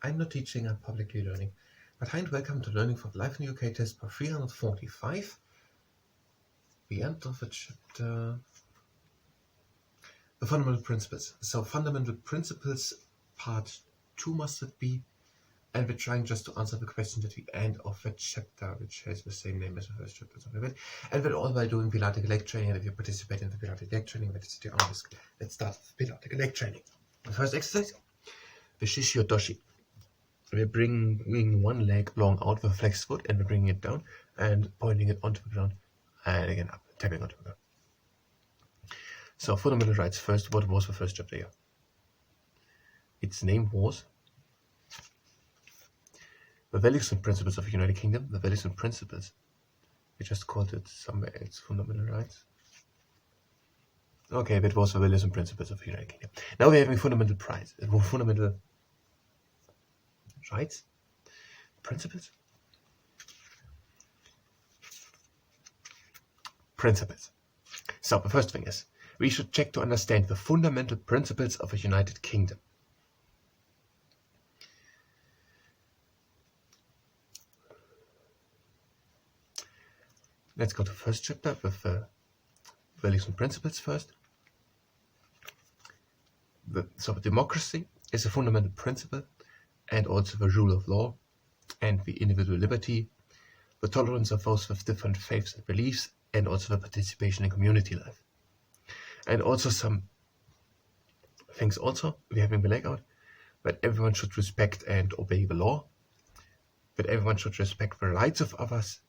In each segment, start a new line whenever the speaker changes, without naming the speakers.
I'm not teaching, I'm publicly learning. But hi and welcome to Learning for Life in the UK test for 345. The end of the chapter, the fundamental principles. So fundamental principles, part 2 must it be, and we're trying just to answer the question at the end of the chapter, which has the same name as the first chapter. And we're all while doing Pilatic leg training, and if you participate in the Pilatic leg training, let's start with Pilatic leg training. The first exercise, the Shishio Doshi. We're bringing one leg long out with a flexed foot, and we're bringing it down and pointing it onto the ground, and again up, tapping onto the ground. So fundamental rights first. What was the first chapter here? Its name was the values and principles of the United Kingdom. The values and principles. We just called it somewhere else fundamental rights. Okay, that was the values and principles of the United Kingdom. Now we're having fundamental rights. Fundamental rights, principles. So the first thing is, we should check to understand the fundamental principles of the United Kingdom. Let's go to the first chapter with the values and principles first. So democracy is a fundamental principle, and also the rule of law, and the individual liberty, the tolerance of those with different faiths and beliefs, and also the participation in community life. And also some things also, we're having the leg out, that everyone should respect and obey the law, that everyone should respect the rights of others,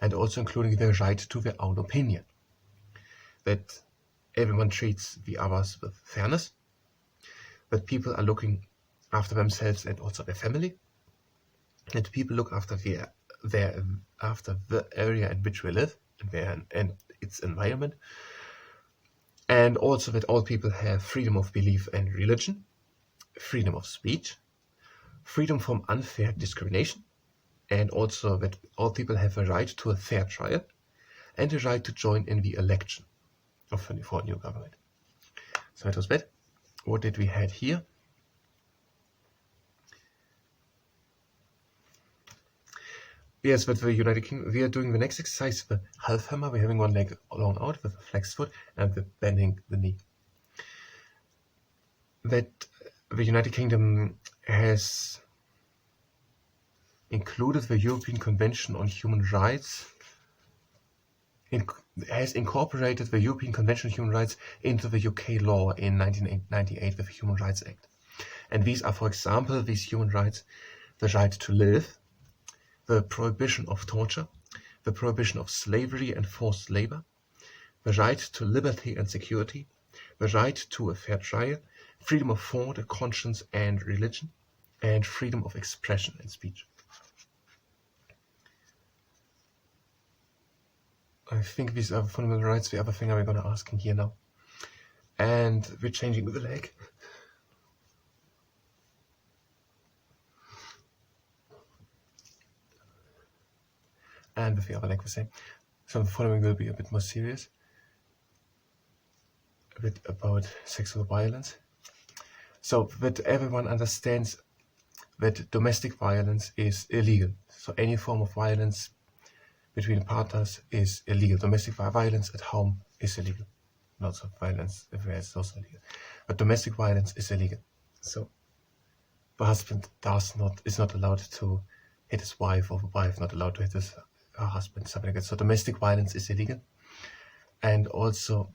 and also including the right to their own opinion. That everyone treats the others with fairness, that people are looking after themselves and also their family, and people look after the area in which we live and its environment, and also that all people have freedom of belief and religion, freedom of speech, freedom from unfair discrimination, and also that all people have a right to a fair trial and a right to join in the election for a new government. So that was that. What did we had here? Yes, with the United Kingdom, we are doing the next exercise, the half hammer. We're having one leg long out with a flexed foot and we're bending the knee. That the United Kingdom has included the European Convention on Human Rights, has incorporated the European Convention on Human Rights into the UK law in 1998 with the Human Rights Act. And these are, for example, these human rights, the right to live, the prohibition of torture, the prohibition of slavery and forced labor, the right to liberty and security, the right to a fair trial, freedom of thought, conscience and religion, and freedom of expression and speech. I think these are fundamental rights. The other thing we're going to ask in here now. And we're changing the leg. And with the other leg the same. So the following will be a bit more serious. A bit about sexual violence. So that everyone understands that domestic violence is illegal. So any form of violence between partners is illegal. Domestic violence at home is illegal. Lots of violence everywhere is also illegal. But domestic violence is illegal. So the husband is not allowed to hit his wife, or the wife not allowed to hit her husband, something like that. So domestic violence is illegal. And also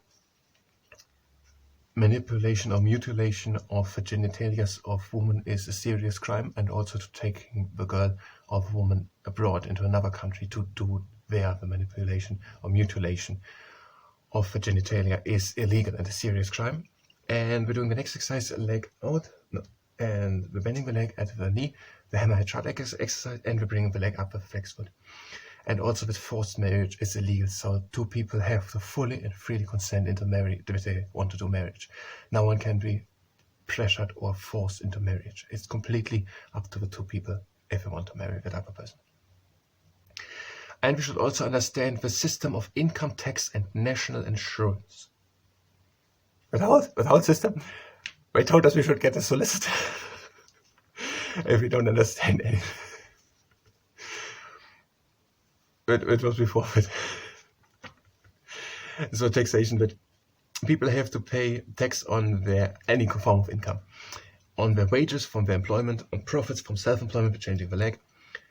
manipulation or mutilation of the genitalia of women is a serious crime, and also to taking the girl or the woman abroad into another country to do there the manipulation or mutilation of the genitalia is illegal and a serious crime. And we're doing the next exercise, leg out, and we're bending the leg at the knee, the hammerhead short leg exercise, and we're bringing the leg up with flexed foot. And also with forced marriage is illegal, so two people have to fully and freely consent into marriage if they want to do marriage. No one can be pressured or forced into marriage. It's completely up to the two people if they want to marry that other person. And we should also understand the system of income tax and national insurance. Without system, they told us we should get a solicitor. if we don't understand anything. It was before it. So taxation, that people have to pay tax on their any form of income, on their wages from their employment, on profits from self-employment, changing the leg,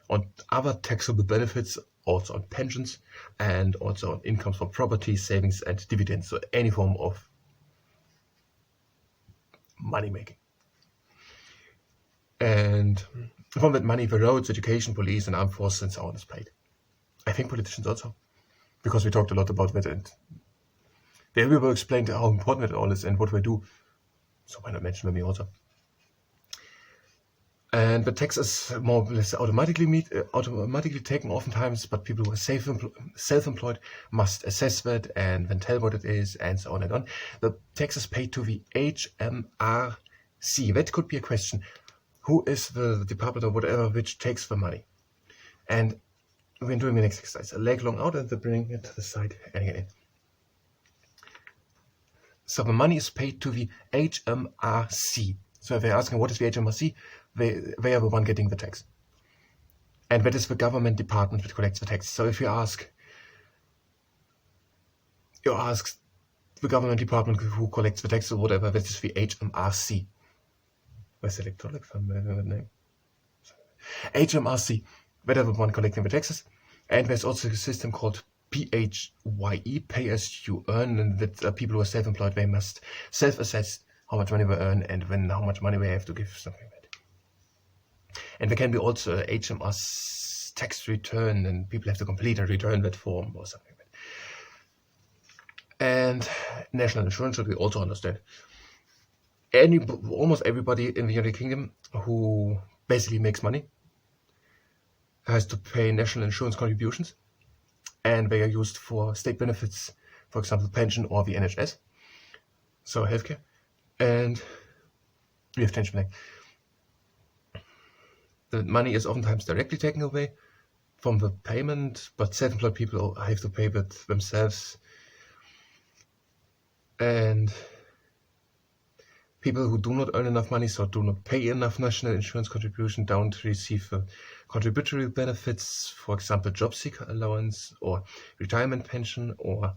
on other taxable benefits, also on pensions, and also on incomes from property, savings, and dividends. So any form of money making. And from that money, the roads, education, police, and armed forces, and so on is paid. I think politicians also, because we talked a lot about that, and they will explain how important it all is and what we do. So why not mention me also? And the tax is more or less automatically taken oftentimes, but people who are self-employed must assess that and then tell what it is, and so on and on. The tax is paid to the HMRC. That could be a question. Who is the department or whatever which takes the money? And we're doing the next exercise. A leg long out and then bring it to the side again. So the money is paid to the HMRC. So if they're asking what is the HMRC, they are the one getting the tax. And that is the government department that collects the tax. So if you ask the government department who collects the tax or whatever, that is the HMRC. Where's the electronic name? HMRC, that are the one collecting the taxes. And there's also a system called PHYE, pay as you earn, and that people who are self-employed, they must self-assess how much money they earn and then how much money they have to give, something like that. And there can be also a HMRC tax return, and people have to complete and return that form or something like that. And national insurance should we also understand. Almost everybody in the United Kingdom who basically makes money has to pay national insurance contributions, and they are used for state benefits, for example, pension or the NHS, so healthcare. And we have changed the name. The money is oftentimes directly taken away from the payment, but self-employed people have to pay that themselves. And people who do not earn enough money, so do not pay enough national insurance contribution, don't receive contributory benefits, for example, job seeker allowance or retirement pension or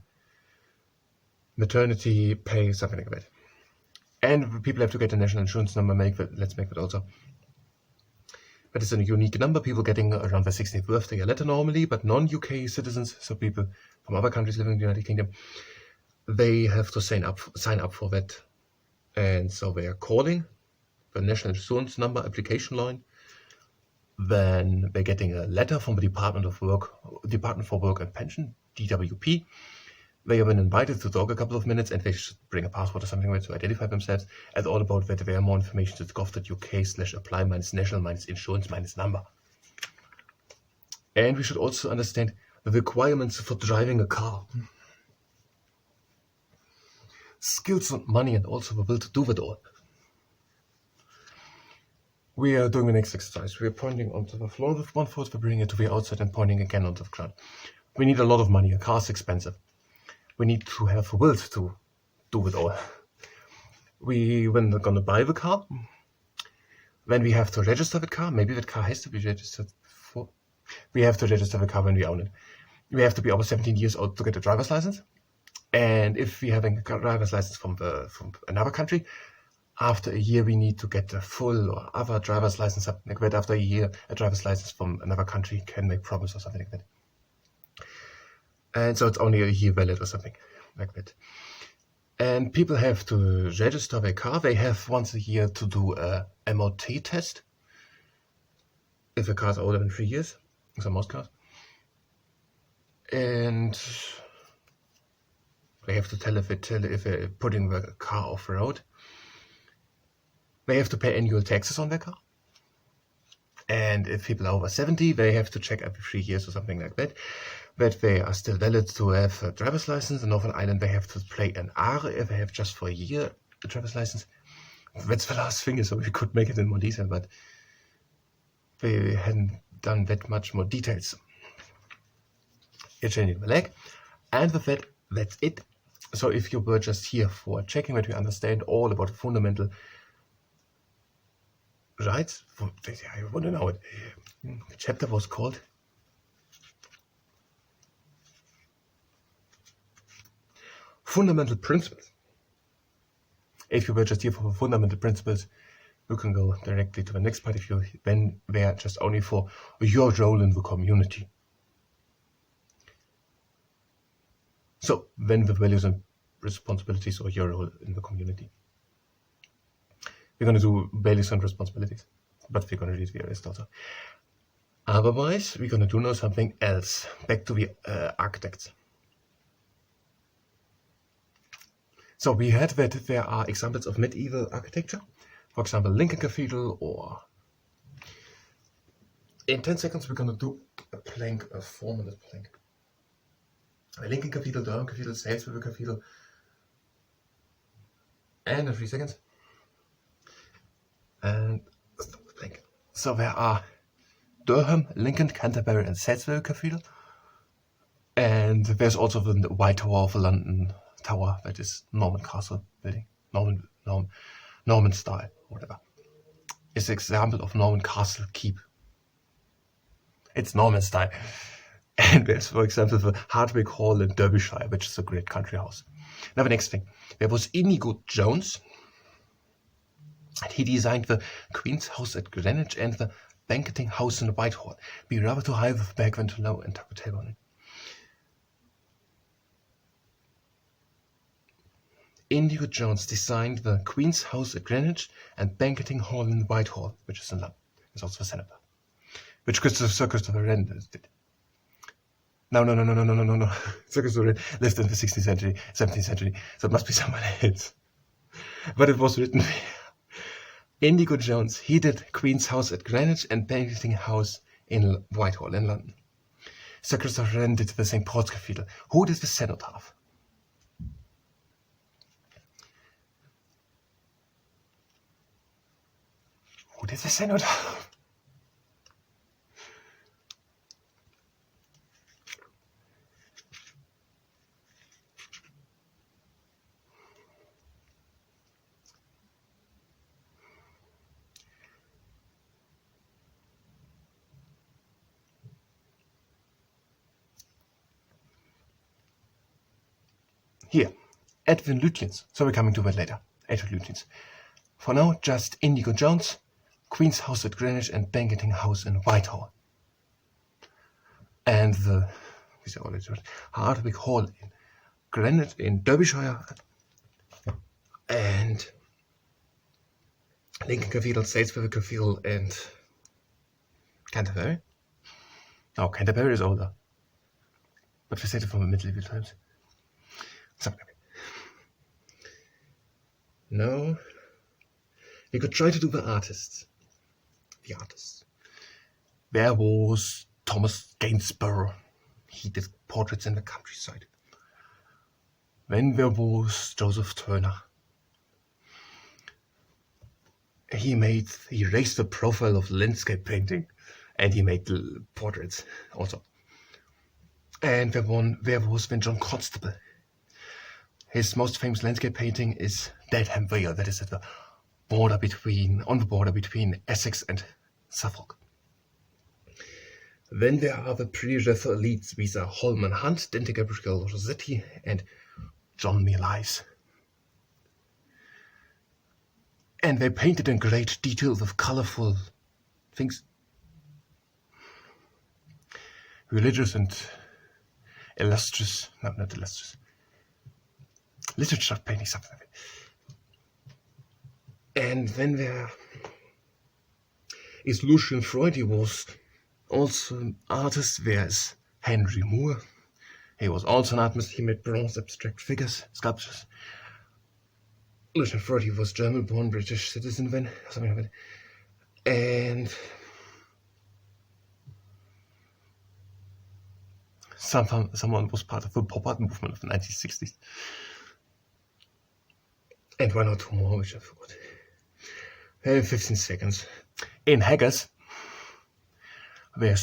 maternity pay, something like that. And people have to get a national insurance number. Let's make that also. That is a unique number. People getting around their 16th birthday or later normally, but non-UK citizens, so people from other countries living in the United Kingdom, they have to sign up for that. And so they are calling the National Insurance Number application line. Then they're getting a letter from the Department for Work and Pension, DWP. They have been invited to talk a couple of minutes, and they should bring a passport or something like that to identify themselves. And all about that, there are more information at gov.uk/apply-national-insurance-number. And we should also understand the requirements for driving a car. Skills and money, and also the will to do it all. We are doing the next exercise. We are pointing onto the floor with one foot, we're bringing it to the outside and pointing again onto the ground. We need a lot of money. A car is expensive. We need to have a will to do it all. When we're going to buy the car, then we have to register the car. Maybe that car has to be registered for. We have to register the car when we own it. We have to be over 17 years old to get a driver's license. And if we have a driver's license from another country, after a year we need to get a full or other driver's license. Like that, after a year, a driver's license from another country can make problems or something like that. And so it's only a year valid or something like that. And people have to register their car. They have once a year to do a MOT test. If the car is older than 3 years, so most cars. And they have to tell if they're putting the car off the road. They have to pay annual taxes on their car. And if people are over 70, they have to check every 3 years or something like that they are still valid to have a driver's license. In Northern Ireland, they have to play an R if they have just for a year a driver's license. That's the last thing, so we could make it in more detail, but they hadn't done that much more details. You're changing the leg, and with that, that's it. So if you were just here for checking that we understand all about the fundamental right? I want to know it. The chapter was called Fundamental Principles. If you were just here for fundamental principles, you can go directly to the next part. If you then were just only for your role in the community. So, then the values and responsibilities or your role in the community. We're going to do values and responsibilities, but we're going to read the rest also. Otherwise, we're going to do now something else. Back to the architects. So we had that there are examples of medieval architecture. For example, Lincoln Cathedral, or in 10 seconds we're going to do a plank, a 4-minute plank. Lincoln Cathedral, Durham Cathedral, Salesbury Cathedral, and in 3 seconds. And stop the plank. So there are Durham, Lincoln, Canterbury, and Salisbury Cathedral. And there's also the White Tower of the London Tower, that is Norman Castle building, Norman style, whatever. It's an example of Norman Castle keep. It's Norman style. And there's, for example, the Hardwick Hall in Derbyshire, which is a great country house. Now the next thing, there was Inigo Jones. And he designed the Queen's House at Greenwich and the banqueting house in Whitehall. Be rather too high with back than too low and tuck a table on it. Inigo Jones designed the Queen's House at Greenwich and banqueting hall in Whitehall, which is in London. It's also a senator, which Sir Christopher Wren did. No. Sir Christopher Wren lived in the 16th century, 17th century, so it must be someone else. But it was written. Inigo Jones, he did Queen's House at Greenwich and banqueting house in Whitehall in London. Sir Christopher Wren did the St. Paul's Cathedral. Who did the cenotaph? Who did the cenotaph? Here, Edwin Lutyens. So we're coming to that later. Edwin Lutyens. For now, just Inigo Jones, Queen's House at Greenwich and banqueting house in Whitehall. And the Hardwick Hall in Greenwich in Derbyshire. And Lincoln Cathedral, Salisbury Cathedral, and Canterbury. No, Canterbury is older. But we said it from the medieval times. No. We could try to do the artists. The artists. There was Thomas Gainsborough. He did portraits in the countryside. Then there was Joseph Turner. He raised the profile of landscape painting, and he made portraits also. And there was then John Constable. His most famous landscape painting is Dedham Vale, that is at the border between Essex and Suffolk. Then there are the pre-Raphaelites. These are Holman Hunt, Dante Gabriel Rossetti, and John Millais. And they painted in great detail with colorful things. Religious and illustrious, no, not illustrious. Literature painting, something like that. And then there is Lucian Freud. He was also an artist. There's Henry Moore. He was also an artist. He made bronze abstract figures, sculptures. Lucian Freud, he was German-born, British citizen then, something like that. And someone was part of the pop art movement of the 1960s. And one or two more, which I forgot. 15 seconds. In Haggis, where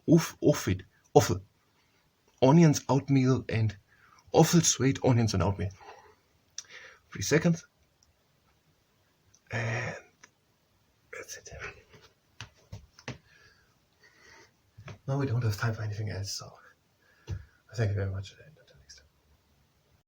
offal, onions, oatmeal, and offal, sweet onions and oatmeal. 3 seconds. And that's it. Now we don't have time for anything else, so thank you very much.